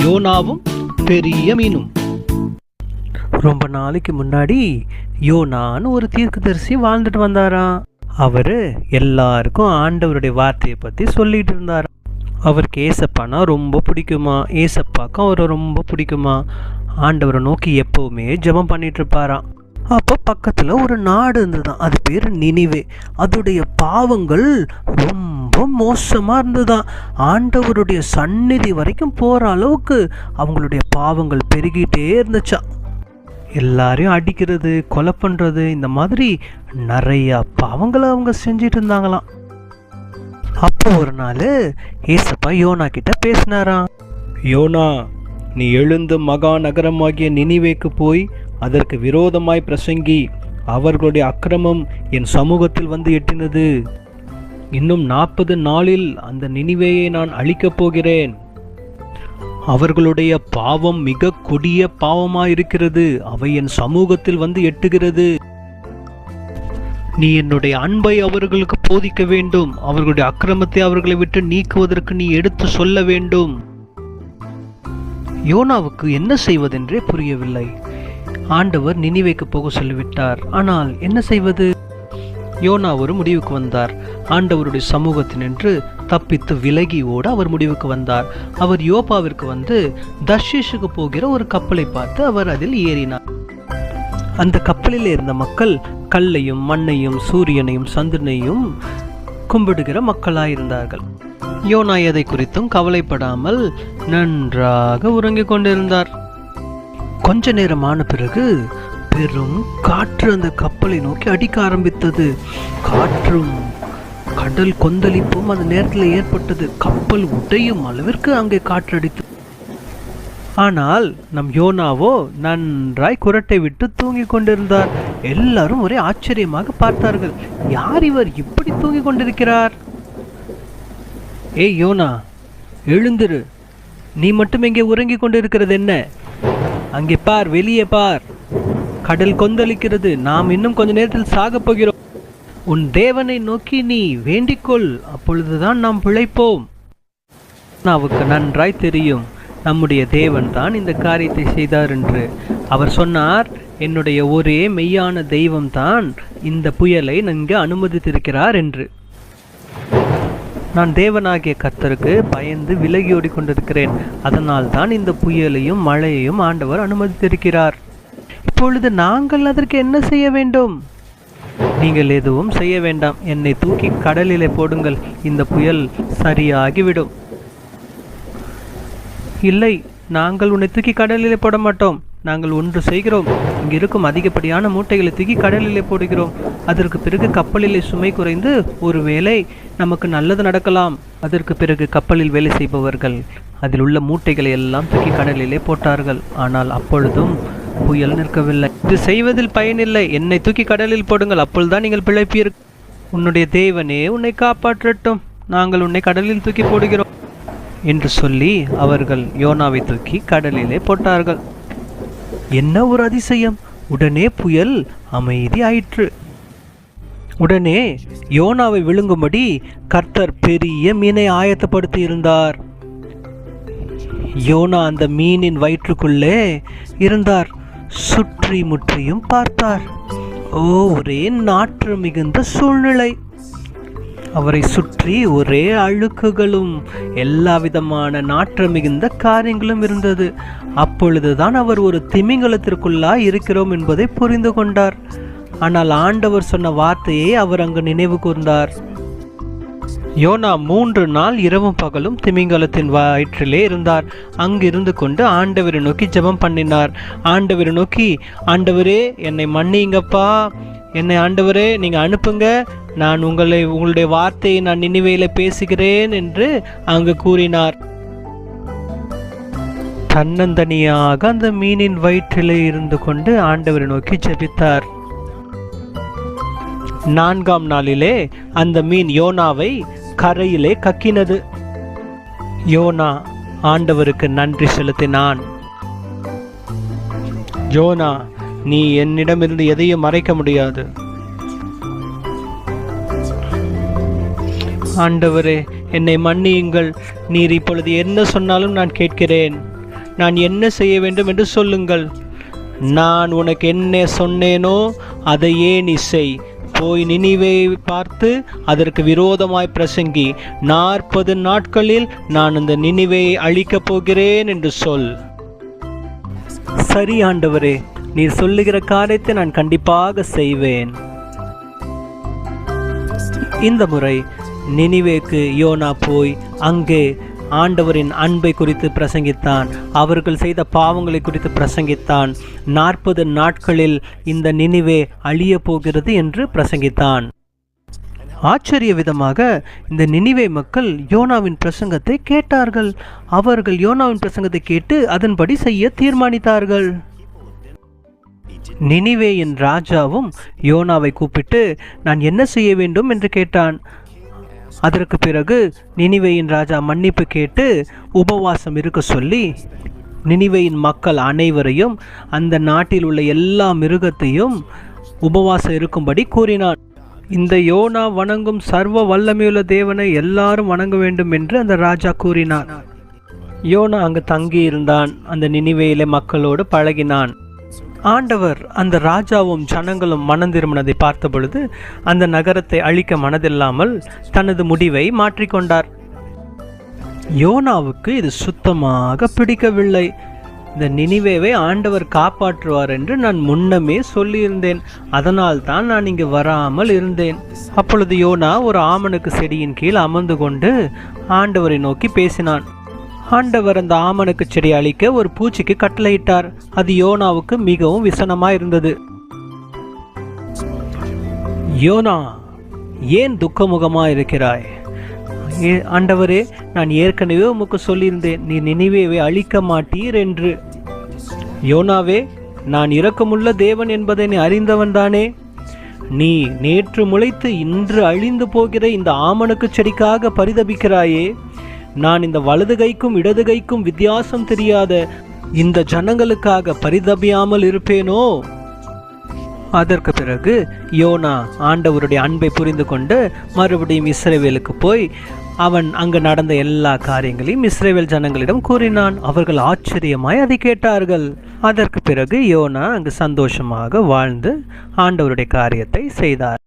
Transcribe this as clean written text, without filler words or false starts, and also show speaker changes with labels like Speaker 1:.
Speaker 1: யோனாவும் பெரிய மீனும்.
Speaker 2: ரொம்ப நாளைக்கு முன்னாடி யோனான்னு ஒரு தீர்க்கதரிசி வாழ்ந்துட்டு வந்தாராம். அவரு எல்லாருக்கும் ஆண்டவருடைய வார்த்தையை பற்றி சொல்லிட்டு இருந்தாராம். அவருக்கு ஏசப்பானா ரொம்ப பிடிக்குமா, ஏசப்பாக்கும் அவரை ரொம்ப பிடிக்குமா. ஆண்டவரை நோக்கி எப்பவுமே ஜெபம் பண்ணிட்டு இருப்பாராம். அப்போ பக்கத்தில் ஒரு நாடு இருந்ததுதான், அது பேர் நினிவே. அதோடைய பாவங்கள் ரொம்ப மோசமாக இருந்ததுதான். ஆண்டவருடைய சந்நிதி வரைக்கும் போகிற அளவுக்கு அவங்களுடைய பாவங்கள் பெருகிட்டே இருந்துச்சா. எல்லாரையும் அடிக்கிறது, கொலை பண்ணுறது, இந்த மாதிரி நிறைய பாவங்களை அவங்க செஞ்சிட்டு இருந்தாங்களாம். அப்போ ஒரு நாள் ஏசப்பா யோனா கிட்ட பேசினாராம்.
Speaker 1: யோனா, நீ எழுந்து மகா நகரமாகிய நினிவேக்கு போய் அதற்கு விரோதமாய் பிரசங்கி. அவர்களுடைய அக்கிரமம் என் சமூகத்தில் வந்து எட்டினது. இன்னும் 40 நாளில் அந்த நினிவேயை நான் அழிக்கப் போகிறேன். அவர்களுடைய பாவம் மிக கொடிய பாவமாயிருக்கிறது. அவை என் சமூகத்தில் வந்து எட்டுகிறது. நீ என்னுடைய அன்பை அவர்களுக்கு போதிக்க வேண்டும். அவர்களுடைய அக்கிரமத்தை அவர்களை விட்டு நீக்குவதற்கு நீ எடுத்து சொல்ல வேண்டும். யோனாவுக்கு என்ன செய்வதென்றே புரியவில்லை. ஆண்டவர் நினிவேக்கு போக சொல்லிவிட்டார். ஆனால் என்ன செய்வது? யோனா ஒரு முடிவுக்கு வந்தார். ஆண்டவருடைய சமூகத்தினின்று தப்பித்து விலகி ஓட அவர் முடிவுக்கு வந்தார். அவர் யோப்பாவிற்கு வந்து தர்ஷீஷுக்கு போகிற ஒரு கப்பலை பார்த்து அவர் அதில் ஏறினார். அந்த கப்பலில் இருந்த மக்கள் கல்லையும் மண்ணையும் சூரியனையும் சந்திரனையும் கும்பிடுகிற மக்களாயிருந்தார்கள். யோனா எதை குறித்தும் கவலைப்படாமல் நன்றாக உறங்கிக் கொண்டிருந்தார். கொஞ்ச நேரமான பிறகு பெரும் காற்று அந்த கப்பலை நோக்கி அடிக்க ஆரம்பித்தது. காற்றும் கடல் கொந்தளிப்பும் அந்த நேரத்தில் ஏற்பட்டது. கப்பல் உடையும் அளவிற்கு அங்கே காற்றடித்தது. ஆனால் நம் யோனாவோ நன்றாய் குரட்டை விட்டு தூங்கி கொண்டிருந்தார். எல்லாரும் ஒரே ஆச்சரியமாக பார்த்தார்கள். யார் இவர் இப்படி தூங்கி கொண்டிருக்கிறார்? ஏய் யோனா, எழுந்திரு. நீ மட்டும் எங்கே உறங்கி கொண்டிருக்கிறது என்ன? அங்கே பார், வெளியே பார். கடல் கொந்தளிக்கிறது. நாம் இன்னும் கொஞ்ச நேரத்தில் சாகப் போகிறோம். உன் தேவனை நோக்கி நீ வேண்டிக்கொள், அப்பொழுதுதான் நாம் பிழைப்போம். அவருக்கு நன்றாய் தெரியும் நம்முடைய தேவன் தான் இந்த காரியத்தை செய்தார் என்று. அவர் சொன்னார், என்னுடைய ஒரே மெய்யான தெய்வம் தான் இந்த புயலை நன்கு அனுமதித்திருக்கிறார் என்று. நான் தேவனாகிய கர்த்தருக்கு பயந்து விலகி ஓடிக்கொண்டிருக்கிறேன். அதனால் தான் இந்த புயலையும் மழையையும் ஆண்டவர் அனுமதித்திருக்கிறார். இப்பொழுது நாங்கள் அதற்கு என்ன செய்ய வேண்டும்? நீங்கள் எதுவும் செய்ய வேண்டாம். என்னை தூக்கி கடலிலே போடுங்கள். இந்த புயல் சரியாகிவிடும். இல்லை, நாங்கள் உன்னை தூக்கி கடலிலே போட மாட்டோம். நாங்கள் ஒன்று செய்கிறோம். இங்கு இருக்கும் அதிகப்படியான மூட்டைகளை தூக்கி கடலிலே போடுகிறோம். அதற்கு பிறகு கப்பலிலே சுமை குறைந்து ஒருவேளை நமக்கு நல்லது நடக்கலாம். அதற்கு பிறகு கப்பலில் வேலை செய்பவர்கள் அதில் உள்ள மூட்டைகளை எல்லாம் தூக்கி கடலிலே போட்டார்கள். ஆனால் அப்பொழுதும் புயல் நிற்கவில்லை. இது செய்வதில் பயனில்லை. என்னை தூக்கி கடலில் போடுங்கள், அப்பொழுதுதான் நீங்கள் பிழைப்பீர்கள். உன்னுடைய தேவனே உன்னை காப்பாற்றட்டும். நாங்கள் உன்னை கடலில் தூக்கி போடுகிறோம் என்று சொல்லி அவர்கள் யோனாவை தூக்கி கடலிலே போட்டார்கள். என்ன ஒரு அதிசயம்! உடனே புயல் அமைதி ஆயிற்று. உடனே யோனாவை விழுங்கும்படி கர்த்தர் பெரிய மீனை ஆயத்தப்படுத்தி இருந்தார். யோனா அந்த மீனின் வயிற்றுக்குள்ளே இருந்தார். சுற்றி முற்றியும் பார்த்தார். ஒரே நாற்று மிகுந்த சூழ்நிலை. அவரை சுற்றி ஒரே அழுக்குகளும் எல்லா விதமான நாற்று மிகுந்த காரியங்களும் இருந்தது. அப்பொழுதுதான் அவர் ஒரு திமிங்கலத்திற்குள்ளாய் இருக்கிறோம் என்பதை புரிந்து கொண்டார். ஆனால் ஆண்டவர் சொன்ன வார்த்தையை அவர் அங்கு நினைவு கூர்ந்தார். யோனா 3 நாள் இரவும் பகலும் திமிங்கலத்தின் வயிற்றிலே இருந்தார். அங்கு இருந்து கொண்டு ஆண்டவரை நோக்கி ஜெபம் பண்ணினார். ஆண்டவரை நோக்கி, ஆண்டவரே என்னை மன்னிங்கப்பா, என்னை ஆண்டவரே நீங்க அனுப்புங்க, நான் உங்களுடைய வார்த்தையை நான் நினிவேல பேசுகிறேன் என்று அங்கு கூறினார். தன்னந்தனியாக அந்த மீனின் வயிற்றிலே இருந்து கொண்டு ஆண்டவரை நோக்கி ஜெபித்தார். 4ஆம் நாளிலே அந்த மீன் யோனாவை கரையிலே கக்கினது. யோனா ஆண்டவருக்கு நன்றி செலுத்தினான். யோனா, நீ என்னிடமிருந்து எதையும் மறைக்க முடியாது. ஆண்டவரே என்னை மன்னியுங்கள். நீர் இப்பொழுது என்ன சொன்னாலும் நான் கேட்கிறேன். நான் என்ன செய்ய வேண்டும் என்று சொல்லுங்கள். நான் உனக்கு என்ன சொன்னேனோ அதையே நீ செய். போய் நினிவேயை பார்த்து அதற்கு விரோதமாய் பிரசங்கி, 40 நாட்களில் நான் இந்த நினிவேயை அழிக்கப் போகிறேன் என்று சொல்.
Speaker 2: சரி ஆண்டவரே, நீர் சொல்லுகிற காரியத்தை நான் கண்டிப்பாக செய்வேன். இந்த முறை நினிவேக்கு யோனா போய் அங்கே ஆண்டவரின் அன்பை குறித்து பிரசங்கித்தான். அவர்கள் செய்த பாவங்களை குறித்து பிரசங்கித்தான். 40 நாட்களில் இந்த நினிவே அழிய போகிறது என்று பிரசங்கித்தான். ஆச்சரிய விதமாக இந்த நினிவே மக்கள் யோனாவின் பிரசங்கத்தை கேட்டார்கள். அவர்கள் யோனாவின் பிரசங்கத்தை கேட்டு அதன்படி செய்ய தீர்மானித்தார்கள். நினிவேயின் ராஜாவும் யோனாவை கூப்பிட்டு நான் என்ன செய்ய வேண்டும் என்று கேட்டான். அதற்கு பிறகு நினிவேயின் ராஜா மன்னிப்பு கேட்டு உபவாசம் இருக்க சொல்லி நினிவேயின் மக்கள் அனைவரையும் அந்த நாட்டில் உள்ள எல்லா மிருகத்தையும் உபவாசம் இருக்கும்படி கூறினான். இந்த யோனா வணங்கும் சர்வ வல்லமையுள்ள தேவனை எல்லாரும் வணங்க வேண்டும் என்று அந்த ராஜா கூறினான். யோனா அங்கு தங்கி இருந்தான். அந்த நினிவேயிலே மக்களோடு பழகினான். ஆண்டவர் அந்த ராஜாவும் ஜனங்களும் மனம் திரும்பினதை பார்த்த பொழுது அந்த நகரத்தை அழிக்க மனதில்லாமல் தனது முடிவை மாற்றிக்கொண்டார். யோனாவுக்கு இது சுத்தமாக பிடிக்கவில்லை. இந்த நினிவேவை ஆண்டவர் காப்பாற்றுவார் என்று நான் முன்னமே சொல்லியிருந்தேன். அதனால் தான் நான் இங்கு வராமல் இருந்தேன். அப்பொழுது யோனா ஒரு ஆமணக்கு செடியின் கீழ் அமர்ந்து கொண்டு ஆண்டவரை நோக்கி பேசினான். ஆண்டவர் அந்த ஆமணக்கு செடி அழிக்க ஒரு பூச்சிக்கு கட்டளையிட்டார். அது யோனாவுக்கு மிகவும் விசனமாய் இருந்தது. யோனா, ஏன் துக்கமுகமாக இருக்கிறாய்? ஆண்டவரே, நான் ஏற்கனவே உமக்கு சொல்லியிருந்தேன், நீ நினிவேவை அழிக்க மாட்டீர் என்று. யோனாவே, நான் இரக்கமுள்ள தேவன் என்பதை நீ அறிந்தவன் தானே? நீ நேற்று முளைத்து இன்று அழிந்து போகிற இந்த ஆமணக்கு செடிக்காக பரிதபிக்கிறாயே. நான் இந்த வலது கைக்கும் இடது கைக்கும் வித்தியாசம் தெரியாத இந்த ஜனங்களுக்காக பரிதபியாமல் இருப்பேனோ? அதற்கு பிறகு யோனா ஆண்டவருடைய அன்பை புரிந்து கொண்டு மறுபடியும் இஸ்ரவேலுக்கு போய் அவன் அங்கு நடந்த எல்லா காரியங்களையும் இஸ்ரவேல் ஜனங்களிடம் கூறினான். அவர்கள் ஆச்சரியமாய் அதை கேட்டார்கள். அதற்கு பிறகு யோனா அங்கு சந்தோஷமாக வாழ்ந்து ஆண்டவருடைய காரியத்தை செய்தார்.